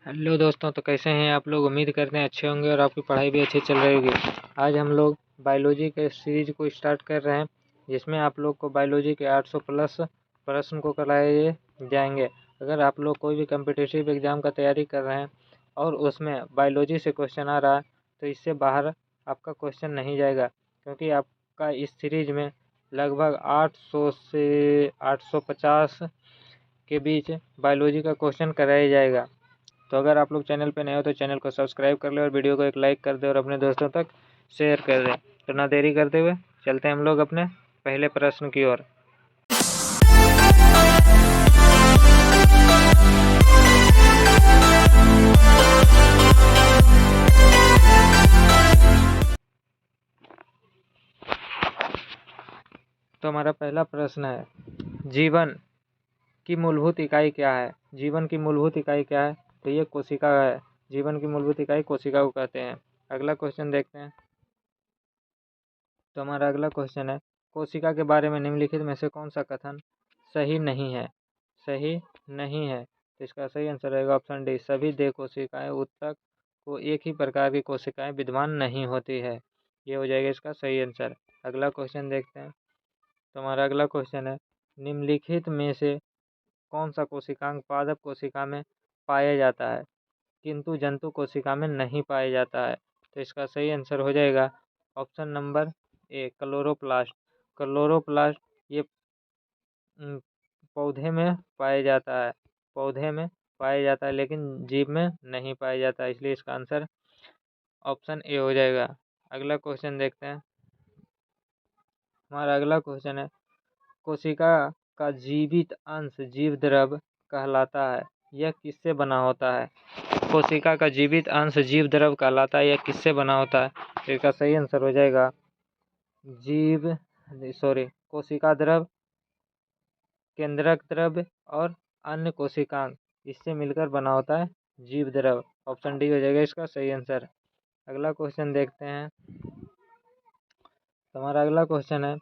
Hello दोस्तों, तो कैसे हैं आप लोग। उम्मीद करते हैं अच्छे होंगे और आपकी पढ़ाई भी अच्छी चल रही होगी। आज हम लोग बायोलॉजी के सीरीज को स्टार्ट कर रहे हैं, जिसमें आप लोग को बायोलॉजी के 800 प्लस प्रश्न को कराए जाएंगे। अगर आप लोग कोई भी कम्पिटिटिव एग्जाम का तैयारी कर रहे हैं और उसमें बायोलॉजी से क्वेश्चन आ रहा है, तो इससे बाहर आपका क्वेश्चन नहीं जाएगा, क्योंकि आपका इस सीरीज में लगभग 800 से 850 के बीच बायोलॉजी का क्वेश्चन कराया जाएगा। तो अगर आप लोग चैनल पे नए हो तो चैनल को सब्सक्राइब कर ले और वीडियो को एक लाइक कर दे और अपने दोस्तों तक शेयर कर दे। तो ना देरी करते हुए चलते हैं हम लोग अपने पहले प्रश्न की ओर। तो हमारा पहला प्रश्न है, जीवन की मूलभूत इकाई क्या है। जीवन की मूलभूत इकाई क्या है, तो ये कोशिका है। जीवन की मूलभूत इकाई कोशिका को कहते हैं। अगला क्वेश्चन देखते हैं। तो हमारा अगला क्वेश्चन है, कोशिका के बारे में निम्नलिखित में से कौन सा कथन सही नहीं है। सही नहीं है, तो इसका सही आंसर रहेगा ऑप्शन डी, सभी देह कोशिकाएं उत्तक को एक ही प्रकार की कोशिकाएं विद्यमान नहीं होती है। ये हो जाएगा इसका सही आंसर। अगला क्वेश्चन देखते हैं। तो हमारा अगला क्वेश्चन है, निम्नलिखित में से कौन सा कोशिकांग पादप कोशिका में पाया जाता है किंतु जंतु कोशिका में नहीं पाया जाता है। तो इसका सही आंसर हो जाएगा ऑप्शन नंबर ए, क्लोरोप्लास्ट। क्लोरोप्लास्ट ये पौधे में पाया जाता है। पौधे में पाया जाता है, लेकिन जीव में नहीं पाया जाता है, इसलिए इसका आंसर ऑप्शन ए हो जाएगा। अगला क्वेश्चन देखते हैं। हमारा अगला क्वेश्चन है, कोशिका का जीवित अंश जीव द्रव कहलाता है, यह किससे बना होता है। कोशिका का जीवित अंश जीव द्रव कहलाता है, यह किससे बना होता है। तो इसका सही आंसर हो जाएगा कोशिका द्रव, केंद्रक द्रव्य और अन्य कोशिकांग, इससे मिलकर बना होता है जीव द्रव। ऑप्शन डी हो जाएगा इसका सही आंसर। अगला क्वेश्चन देखते हैं। हमारा अगला क्वेश्चन है,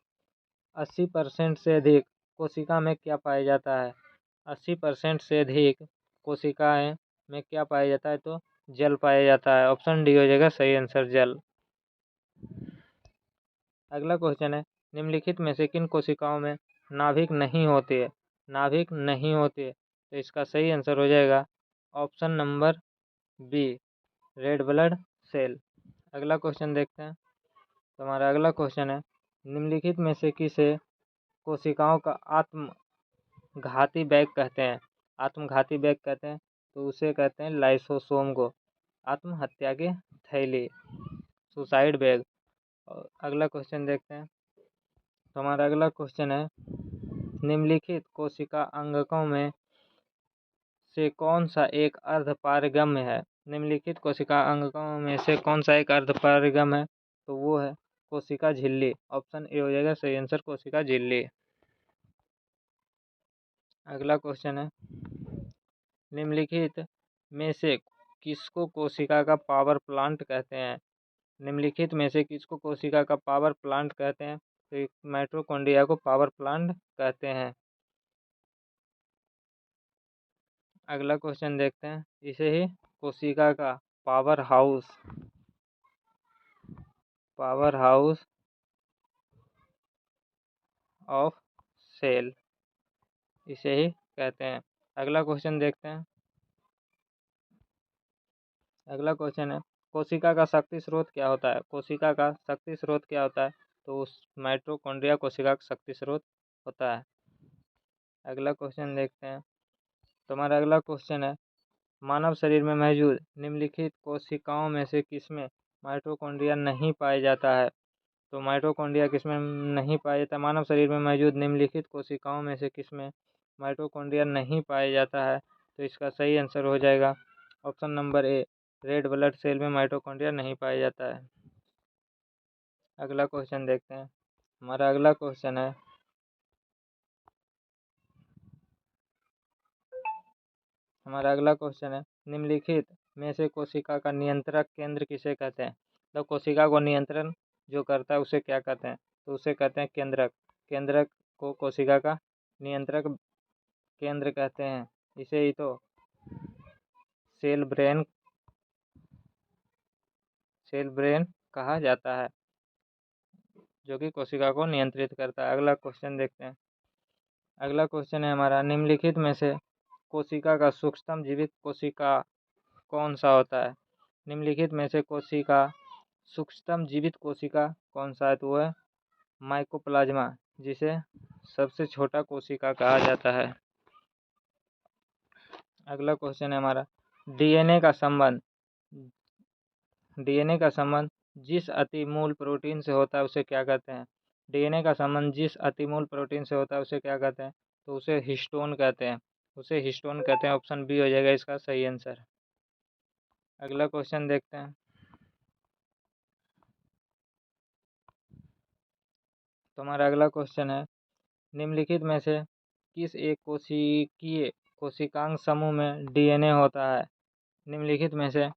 80% से अधिक कोशिका में क्या पाया जाता है। 80% से अधिक कोशिकाएं में क्या पाया जाता है, तो जल पाया जाता है। ऑप्शन डी हो जाएगा सही आंसर, जल। अगला क्वेश्चन है, निम्नलिखित में से किन कोशिकाओं में नाभिक नहीं होते है। नाभिक नहीं होते, तो इसका सही आंसर हो जाएगा option number B, red blood cell. अगला क्वेश्चन देखते हैं। तो हमारा अगला क्वेश्चन है, निम्नलिखित में से किसे कोशिकाओं का आत्मघाती बैग कहते हैं। आत्मघाती बैग कहते हैं, तो उसे कहते हैं लाइसोसोम को। आत्महत्या की थैली, सुसाइड बैग। और अगला क्वेश्चन देखते हैं। तो हमारा अगला क्वेश्चन है, निम्नलिखित कोशिका अंगकों में से कौन सा एक अर्धपारगम्य है। निम्नलिखित कोशिका अंगकों में से कौन सा एक अर्धपारगम्य है, तो वो है कोशिका झिल्ली। ऑप्शन ए हो जाएगा सही आंसर, कोशिका झिल्ली। अगला क्वेश्चन है, निम्नलिखित में से किसको कोशिका का पावर प्लांट कहते हैं। निम्नलिखित में से किसको कोशिका का पावर प्लांट कहते हैं, तो माइटोकॉन्ड्रिया को पावर प्लांट कहते हैं। अगला क्वेश्चन देखते हैं, इसे ही कोशिका का पावर हाउस ऑफ सेल इसे ही कहते हैं। अगला क्वेश्चन देखते हैं। अगला क्वेश्चन है, कोशिका का शक्ति स्रोत क्या होता है। कोशिका का शक्ति स्रोत क्या होता है, तो उस माइटोकॉन्ड्रिया कोशिका का शक्ति स्रोत होता है। अगला क्वेश्चन देखते हैं। तो हमारा अगला क्वेश्चन है, मानव शरीर में मौजूद निम्नलिखित कोशिकाओं में से किसमें माइटोकॉन्ड्रिया नहीं पाया जाता है। तो माइटोकॉन्ड्रिया किसमें नहीं पाया जाता है। मानव शरीर में मौजूद निम्नलिखित कोशिकाओं में से किसमें माइटोकॉन्ड्रिया नहीं पाया जाता है, तो इसका सही आंसर हो जाएगा option number A, red blood cell में माइटोकॉन्ड्रिया नहीं पाया जाता है। अगला क्वेश्चन देखते हैं। हमारा अगला क्वेश्चन है, निम्नलिखित में से कोशिका का नियंत्रक केंद्र किसे कहते हैं। तो कोशिका को नियंत्रण जो करता है उसे क्या कहते हैं, तो उसे कहते हैं केंद्रक। केंद्रक को कोशिका का नियंत्रक केंद्र कहते हैं। इसे ही तो सेल ब्रेन कहा जाता है, जो कि कोशिका को नियंत्रित करता है। अगला क्वेश्चन देखते हैं। अगला क्वेश्चन है हमारा, निम्नलिखित में से कोशिका का सूक्ष्मतम जीवित कोशिका कौन सा होता है? निम्नलिखित में से कोशिका सूक्ष्मतम जीवित कोशिका कौन सा है? तो वह माइकोप्लाज्मा, जिसे सबसे छोटा कोशिका कहा जाता है। अगला क्वेश्चन है हमारा, डीएनए का संबंध जिस अतिमूल प्रोटीन से होता है उसे क्या कहते हैं? डीएनए का संबंध जिस अतिमूल प्रोटीन से होता है उसे क्या कहते हैं? तो उसे हिस्टोन कहते हैं। ऑप्शन बी हो जाएगा इसका सही आंसर। अगला क्वेश्चन देखते हैं। तो हमारा अगला क्वेश्चन है, निम्नलिखित में से किस एक कोशिकीय कोशिकांग समूह में डीएनए होता है? निम्नलिखित में से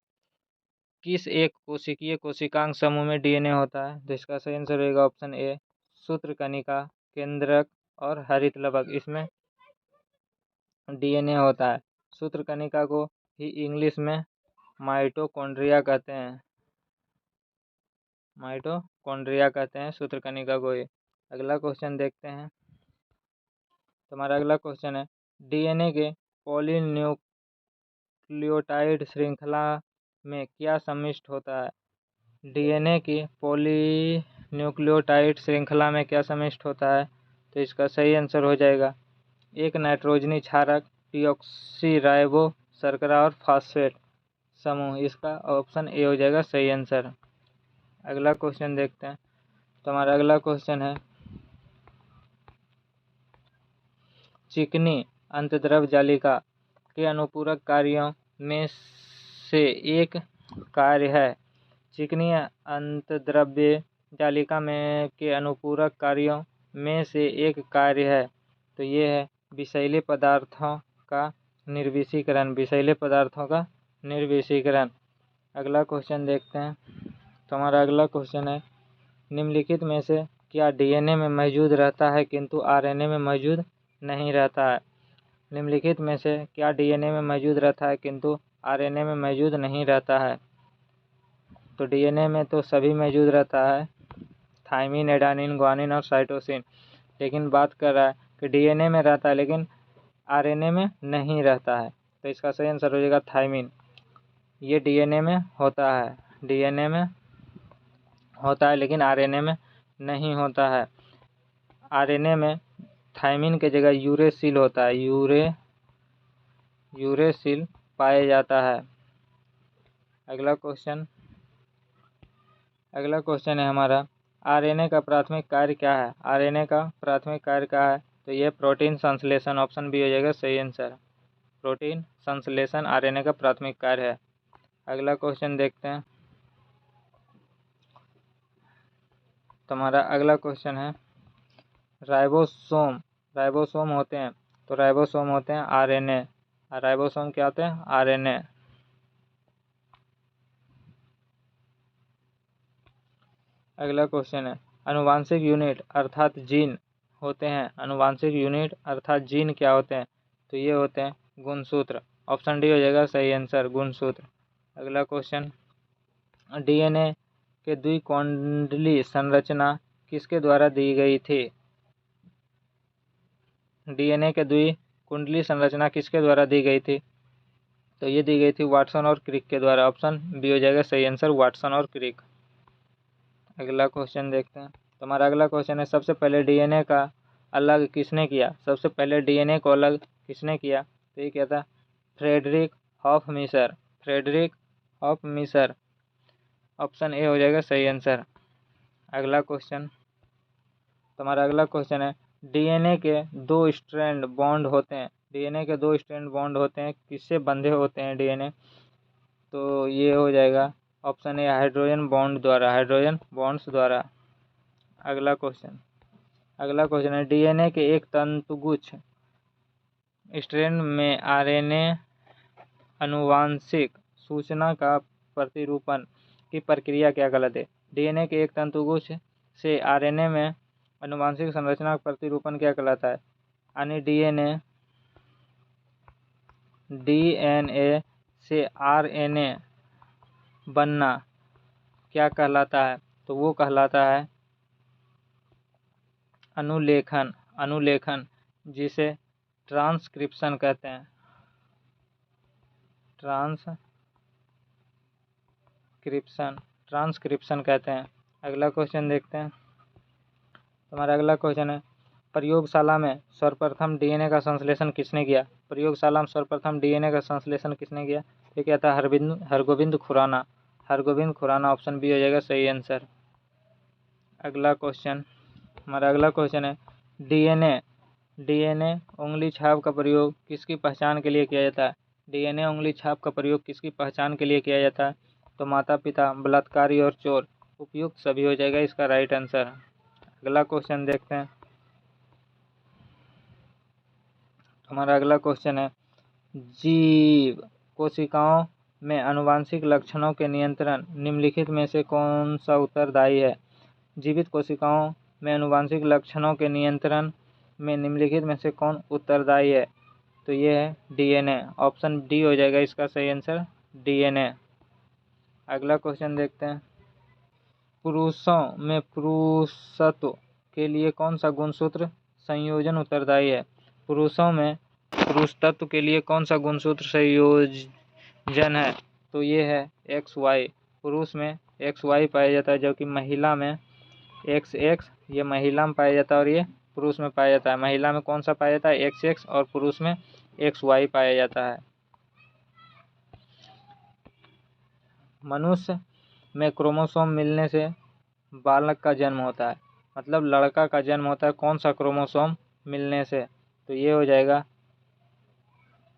किस एक कोशिकीय कोशिकांग समूह में डीएनए होता है? तो इसका सही आंसर रहेगा ऑप्शन ए, सूत्रकनिका, केंद्रक और हरित लवक, इसमें डीएनए होता है। सूत्रकनिका को ही इंग्लिश में माइटोकॉन्ड्रिया कहते हैं। सूत्रकनिका को ही। अगला क्वेश्चन देखते हैं। तो हमारा अगला क्वेश्चन है, डीएनए के पॉलीन्यूक्लियोटाइड श्रृंखला में क्या सम्मिलित होता है? डीएनए की पॉलीन्यूक्लियोटाइड श्रृंखला में क्या सम्मिलित होता है? तो इसका सही आंसर हो जाएगा एक नाइट्रोजनी क्षारक, डीऑक्सीराइबो शर्करा और फास्फेट समूह। इसका ऑप्शन ए हो जाएगा सही आंसर। अगला क्वेश्चन देखते हैं। तो हमारा अगला क्वेश्चन है, चिकनी अंतर्द्रव जालिका के अनुपूरक कार्यों में से एक कार्य है। चिकनी अंतर्द्रव्य जालिका में के अनुपूरक कार्यों में से एक कार्य है। तो ये है विषैले पदार्थों का निर्विषीकरण। अगला क्वेश्चन देखते हैं। तो हमारा अगला क्वेश्चन है, निम्नलिखित में से क्या डीएनए में मौजूद रहता है किंतु आरएनए में मौजूद नहीं रहता है? निम्नलिखित में से क्या डीएनए में मौजूद रहता है किंतु आरएनए में मौजूद नहीं रहता है? तो डीएनए में तो सभी मौजूद रहता है, थाइमिन, एडेनिन, ग्वानिन और साइटोसिन। लेकिन बात कर रहा है कि डीएनए में रहता है लेकिन आरएनए में नहीं रहता है। तो इसका सही आंसर हो जाएगा थाइमिन। ये डीएनए में होता है लेकिन आरएनए में नहीं होता है। आरएनए में थाइमिन के जगह यूरेसिल होता है, यूरेसिल पाया जाता है। अगला क्वेश्चन है हमारा, आरएनए का प्राथमिक कार्य क्या है? तो यह प्रोटीन संश्लेषण। ऑप्शन बी हो जाएगा सही आंसर। प्रोटीन संश्लेषण आरएनए का प्राथमिक कार्य है। अगला क्वेश्चन देखते हैं। तो हमारा अगला क्वेश्चन है, राइबोसोम होते हैं। तो राइबोसोम होते हैं आरएनए। राइबोसोम क्या होते हैं? आरएनए। अगला क्वेश्चन है, आनुवांशिक यूनिट अर्थात जीन होते हैं। आनुवांशिक यूनिट अर्थात जीन क्या होते हैं? तो ये होते हैं गुणसूत्र। ऑप्शन डी हो जाएगा सही आंसर, गुणसूत्र। अगला क्वेश्चन, डीएनए के द्विकुंडली संरचना किसके द्वारा दी गई थी? डीएनए के द्विकुंडली संरचना किसके द्वारा दी गई थी? तो ये दी गई थी वाटसन और क्रिक के द्वारा। ऑप्शन बी हो जाएगा सही आंसर, वाटसन और क्रिक। अगला क्वेश्चन देखते हैं। तो हमारा अगला क्वेश्चन है, सबसे पहले डीएनए का अलग किसने किया? तो ये क्या था? फ्रेडरिक हॉफमीसर। ऑप्शन ए हो जाएगा सही आंसर। अगला क्वेश्चन, तो हमारा अगला क्वेश्चन है, डीएनए के दो स्ट्रैंड बॉन्ड होते हैं। किससे बंधे होते हैं डीएनए? तो ये हो जाएगा ऑप्शन ए, हाइड्रोजन बॉन्ड्स द्वारा। अगला क्वेश्चन है, डीएनए के एक तंतुगुच्छ स्ट्रैंड में आरएनए अनुवांशिक सूचना का प्रतिरूपण की प्रक्रिया क्या कहलाती है? डीएनए के एक तंतुगुच्छ से आरएनए में अनुवांशिक संरचना का प्रतिरूपण क्या कहलाता है? यानी डीएनए से RNA बनना क्या कहलाता है? तो वो कहलाता है अनुलेखन। अनुलेखन जिसे ट्रांसक्रिप्शन कहते हैं। ट्रांसक्रिप्शन कहते हैं। अगला क्वेश्चन देखते हैं। हमारा अगला क्वेश्चन है, प्रयोगशाला में सर्वप्रथम DNA का संश्लेषण किसने किया? प्रयोगशाला में सर्वप्रथम DNA का संश्लेषण किसने किया? ये क्या था? हरगोविंद खुराना। हरगोविंद खुराना, ऑप्शन बी हो जाएगा सही आंसर। अगला क्वेश्चन, हमारा अगला क्वेश्चन है, DNA उंगली छाप का प्रयोग किसकी पहचान के लिए किया जाता है? DNA उंगली छाप का प्रयोग किसकी पहचान के लिए किया जाता है? तो माता पिता, बलात्कारी और चोर। उपयुक्त सभी हो जाएगा इसका राइट आंसर। अगला क्वेश्चन देखते हैं। हमारा अगला क्वेश्चन है, जीव कोशिकाओं में आनुवंशिक लक्षणों के नियंत्रण निम्नलिखित में से कौन सा उत्तरदायी है? जीवित कोशिकाओं में आनुवंशिक लक्षणों के नियंत्रण में निम्नलिखित में से कौन उत्तरदायी है? तो ये है DNA, ऑप्शन डी हो जाएगा इसका सही आंसर, DNA। अगला क्वेश्चन देखते हैं। पुरुषों में पुरुषत्व के लिए कौन सा गुणसूत्र संयोजन उत्तरदायी है? पुरुषों में पुरुषत्व के लिए कौन सा गुणसूत्र संयोजन है? तो ये है XY। पुरुष में XY पाया जाता है, जबकि महिला में XX। ये महिला में पाया जाता है और ये पुरुष में पाया जाता है। महिला में कौन सा पाया जाता है? XX, और पुरुष में XY पाया जाता है। मनुष्य में क्रोमोसोम मिलने से बालक का जन्म होता है, मतलब लड़का का जन्म होता है कौन सा क्रोमोसोम मिलने से? तो ये हो जाएगा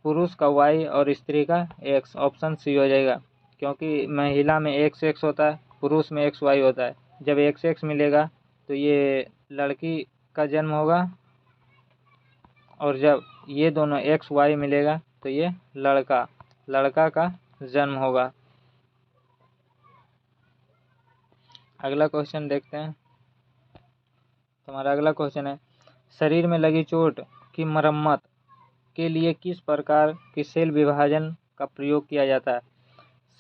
पुरुष का Y और स्त्री का X, ऑप्शन सी हो जाएगा। क्योंकि महिला में XX होता है, पुरुष में XY होता है। जब XX मिलेगा तो ये लड़की का जन्म होगा, और जब ये दोनों XY मिलेगा तो ये लड़का का जन्म होगा। अगला क्वेश्चन देखते हैं। हमारा अगला क्वेश्चन है, शरीर में लगी चोट की मरम्मत के लिए किस प्रकार की सेल विभाजन का प्रयोग किया जाता है?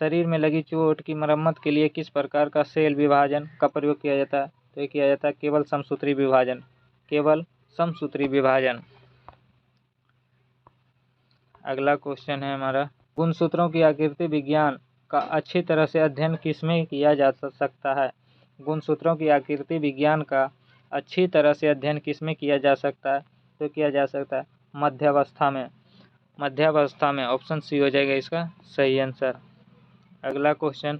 शरीर में लगी चोट की मरम्मत के लिए किस प्रकार का सेल विभाजन का प्रयोग किया जाता है? तो ये किया जाता है केवल समसूत्री विभाजन। केवल समसूत्री विभाजन। अगला क्वेश्चन है हमारा, गुणसूत्रों की आकृति विज्ञान का अच्छी तरह से अध्ययन किसमें किया जा सकता है? गुणसूत्रों की आकृति विज्ञान का अच्छी तरह से अध्ययन किसमें किया जा सकता है? तो किया जा सकता है मध्यावस्था में। मध्यावस्था में, ऑप्शन सी हो जाएगा इसका सही आंसर। अगला क्वेश्चन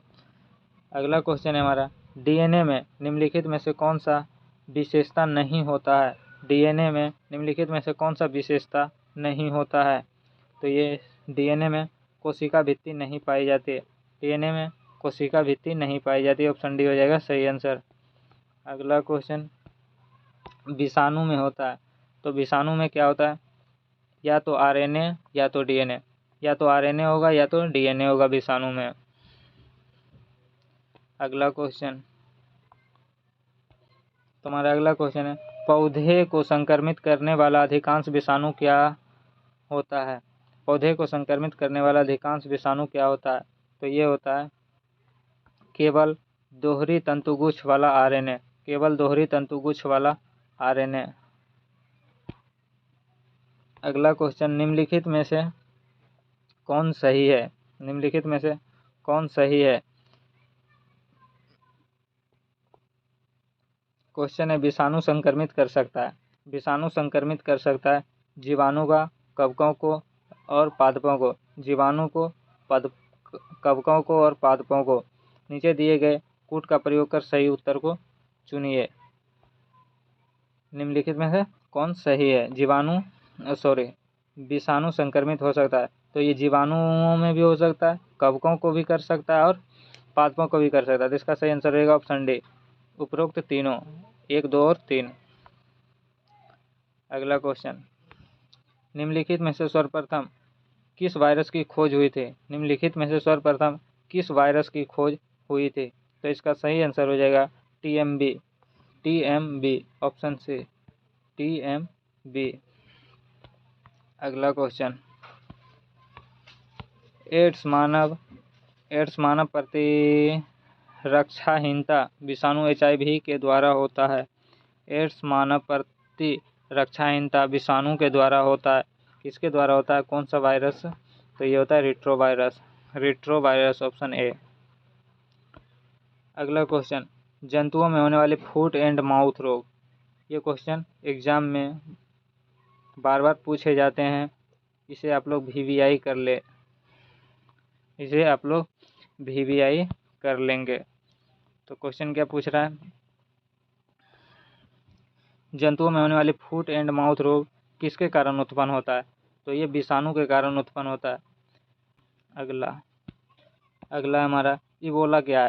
है हमारा, DNA में निम्नलिखित में से कौन सा विशेषता नहीं होता है? DNA में निम्नलिखित में से कौन सा विशेषता नहीं होता है? तो ये DNA में कोशिका भित्ति नहीं पाई जाती। DNA में कोशिका भित्ति नहीं पाई जाती, ऑप्शन डी हो जाएगा सही आंसर। अगला क्वेश्चन विषाणु में होता है। तो विषाणु में क्या होता है? या तो RNA या तो DNA। या तो RNA होगा या तो DNA होगा विषाणु में। अगला क्वेश्चन, तुम्हारा अगला क्वेश्चन है, पौधे को संक्रमित करने वाला अधिकांश विषाणु क्या होता है? पौधे को संक्रमित करने वाला अधिकांश विषाणु क्या होता है? तो ये होता है केवल दोहरी तंतुगुच्छ वाला RNA। केवल दोहरी तंतुगुच्छ वाला RNA। अगला क्वेश्चन, निम्नलिखित में से कौन सही है? निम्नलिखित में से कौन सही है? क्वेश्चन है, विषाणु संक्रमित कर सकता है। विषाणु संक्रमित कर सकता है जीवाणु का, कवकों को और पादपों को। जीवाणु को, कवकों को और पादपों को। नीचे दिए गए कूट का प्रयोग कर सही उत्तर को चुनिए। निम्नलिखित में से कौन सही है? विषाणु संक्रमित हो सकता है, तो ये जीवाणुओं में भी हो सकता है, कवकों को भी कर सकता है और पादपों को भी कर सकता है। तो इसका सही आंसर रहेगा ऑप्शन डी, उपरोक्त तीनों, 1, 2 और 3। अगला क्वेश्चन, निम्नलिखित में से सर्वप्रथम किस वायरस की खोज हुई थी? निम्नलिखित में से सर्वप्रथम किस वायरस की खोज हुई थी? तो इसका सही आंसर हो जाएगा TMB, ऑप्शन सी, TMB। अगला क्वेश्चन, एड्स मानव प्रतिरक्षाहीनता विषाणु HIV के द्वारा होता है। एड्स मानव प्रतिरक्षाहीनता विषाणु के द्वारा होता है। किसके द्वारा होता है? कौन सा वायरस? तो ये होता है रिट्रोवायरस ऑप्शन ए। अगला क्वेश्चन, जंतुओं में होने वाले फुट एंड माउथ रोग। ये क्वेश्चन एग्जाम में बार बार पूछे जाते हैं। इसे आप लोग VVI कर लेंगे। तो क्वेश्चन क्या पूछ रहा है? जंतुओं में होने वाले फुट एंड माउथ रोग किसके कारण उत्पन्न होता है? तो ये विषाणु के कारण उत्पन्न होता है। अगला हमारा इबोला क्या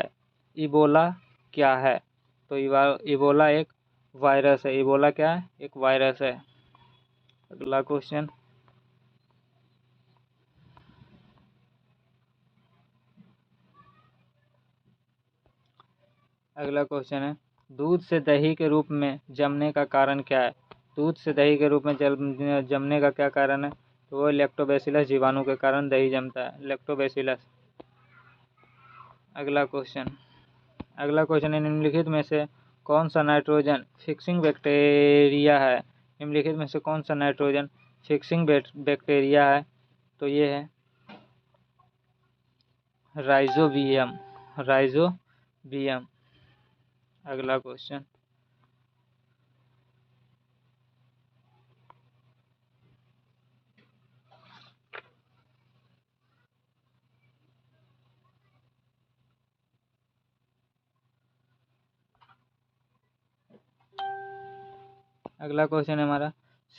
है? तो इबोला एक वायरस है। इबोला क्या है? एक वायरस है। अगला क्वेश्चन, है दूध से दही के रूप में जमने का कारण क्या है? दूध से दही के रूप में जमने का क्या कारण है? तो वो लैक्टोबैसिलस जीवाणु के कारण दही जमता है, लैक्टोबैसिलस। अगला क्वेश्चन है, निम्नलिखित में से कौन सा नाइट्रोजन फिक्सिंग बैक्टीरिया है? निम्नलिखित में से कौन सा नाइट्रोजन फिक्सिंग बैक्टीरिया है? तो ये है राइजोबियम। अगला क्वेश्चन, है हमारा,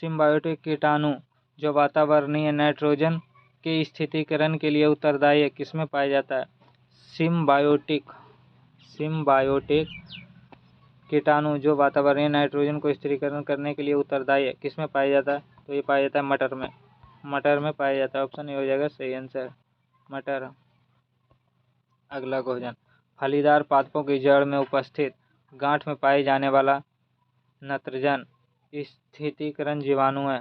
सिम्बायोटिक कीटाणु जो वातावरणीय नाइट्रोजन के स्थितीकरण के लिए उत्तरदायी है, किसमें पाया जाता है? सिम्बायोटिक कीटाणु जो वातावरणीय नाइट्रोजन को स्थिरीकरण करने के लिए उत्तरदायी है, किसमें पाया जाता है? तो ये पाया जाता है मटर में पाया जाता है। ऑप्शन ए हो जाएगा सही आंसर, मटर। अगला क्वेश्चन, फलीदार पादपों की जड़ में उपस्थित गांठ में पाए जाने वाला नत्रजन स्थितीकरण जीवाणु है।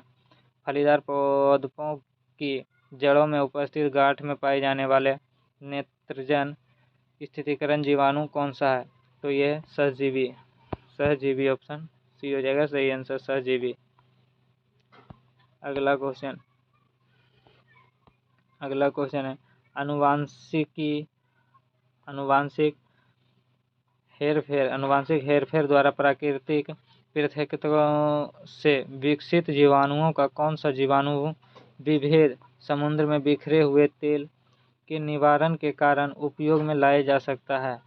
फलीदार पादपों की जड़ों में उपस्थित गांठ में पाए जाने वाले नेत्रजन स्थितीकरण जीवाणु कौन सा है? तो ये सहजीवी ऑप्शन सी हो जाएगा सही आंसर, सहजीवी। अगला क्वेश्चन है, अनुवांशिक हेरफेर द्वारा प्राकृतिक पृथक्करण से विकसित जीवाणुओं का कौन सा जीवाणु विभेद समुद्र में बिखरे हुए तेल के निवारण के कारण उपयोग में लाया जा सकता है?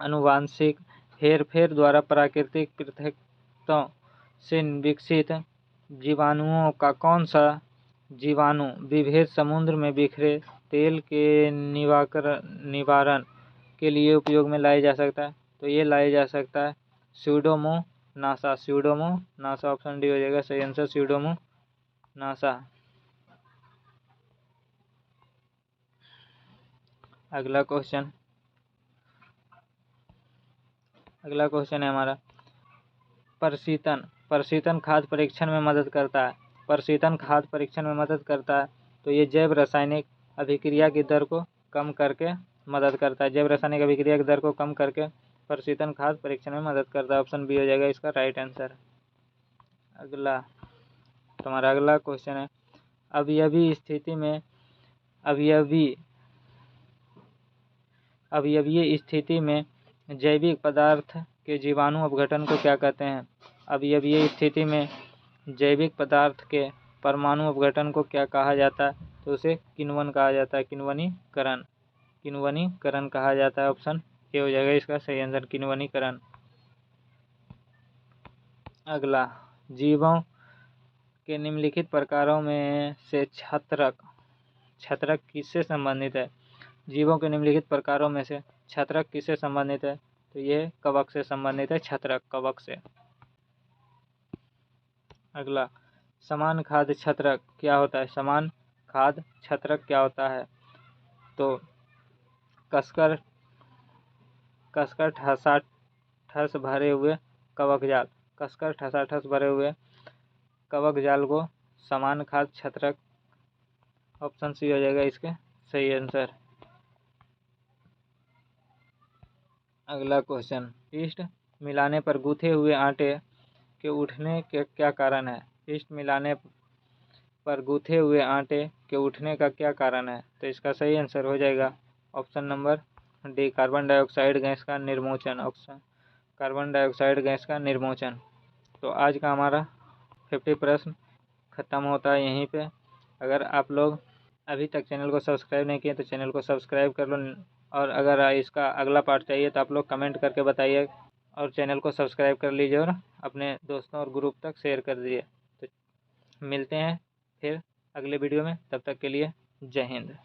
अनुवांशिक हेरफेर द्वारा प्राकृतिक पृथक्करण से विकसित जीवाणुओं का कौन सा जीवाणु विभेद समुद्र में बिखरे तेल के निवारण के लिए उपयोग में लाया जा सकता है? तो ये लाया जा सकता है स्यूडोमोनासा। ऑप्शन डी हो जाएगा सही आंसर, स्यूडोमोनासा। अगला क्वेश्चन है हमारा, प्रशीतन खाद्य परीक्षण में मदद करता है। तो ये जैव रासायनिक अभिक्रिया की दर को कम करके मदद करता है। जैव रासायनिक अभिक्रिया की दर को कम करके प्रशीतन खाद्य परीक्षण में मदद करता है। ऑप्शन बी हो जाएगा इसका राइट आंसर। तुम्हारा अगला क्वेश्चन है, अवयवीय स्थिति में जैविक पदार्थ के जीवाणु अपघटन को क्या कहते हैं? अवयवीय स्थिति में जैविक पदार्थ के परमाणु अपघटन को क्या कहा जाता है? तो उसे किण्वन कहा जाता है, किण्वनीकरण कहा जाता है। ऑप्शन ए हो जाएगा इसका सही आंसर, किण्वनीकरण। अगला, जीवों के निम्नलिखित प्रकारों में से छत्रक किससे संबंधित है? जीवों के निम्नलिखित प्रकारों में से छत्रक किससे संबंधित है? तो ये कवक से संबंधित है, छत्रक कवक से। अगला, समान खाद्य छत्रक क्या होता है? समान खाद्य छत्रक क्या होता है? तो कसकर ठसाठस भरे हुए कवक जाल, कसकर ठसाठस भरे हुए कवक जाल को समान खाद्य छत्रक ऑप्शन सी हो जाएगा इसके सही आंसर। अगला क्वेश्चन, ईस्ट मिलाने पर गूथे हुए आटे के उठने के क्या कारण है? ईस्ट मिलाने पर गूथे हुए आटे के उठने का क्या कारण है? तो इसका सही आंसर हो जाएगा option number D, carbon dioxide gas का निर्मोचन। ऑप्शन कार्बन डाइऑक्साइड गैस का निर्मोचन। तो आज का हमारा 50 प्रश्न खत्म होता है यहीं पे। अगर आप लोग अभी तक चैनल को सब्सक्राइब नहीं किए तो चैनल को सब्सक्राइब कर लो, और अगर इसका अगला पार्ट चाहिए तो आप लोग कमेंट करके बताइए, और चैनल को सब्सक्राइब कर लीजिए और अपने दोस्तों और ग्रुप तक शेयर कर दीजिए। तो मिलते हैं फिर अगले वीडियो में, तब तक के लिए जय हिंद।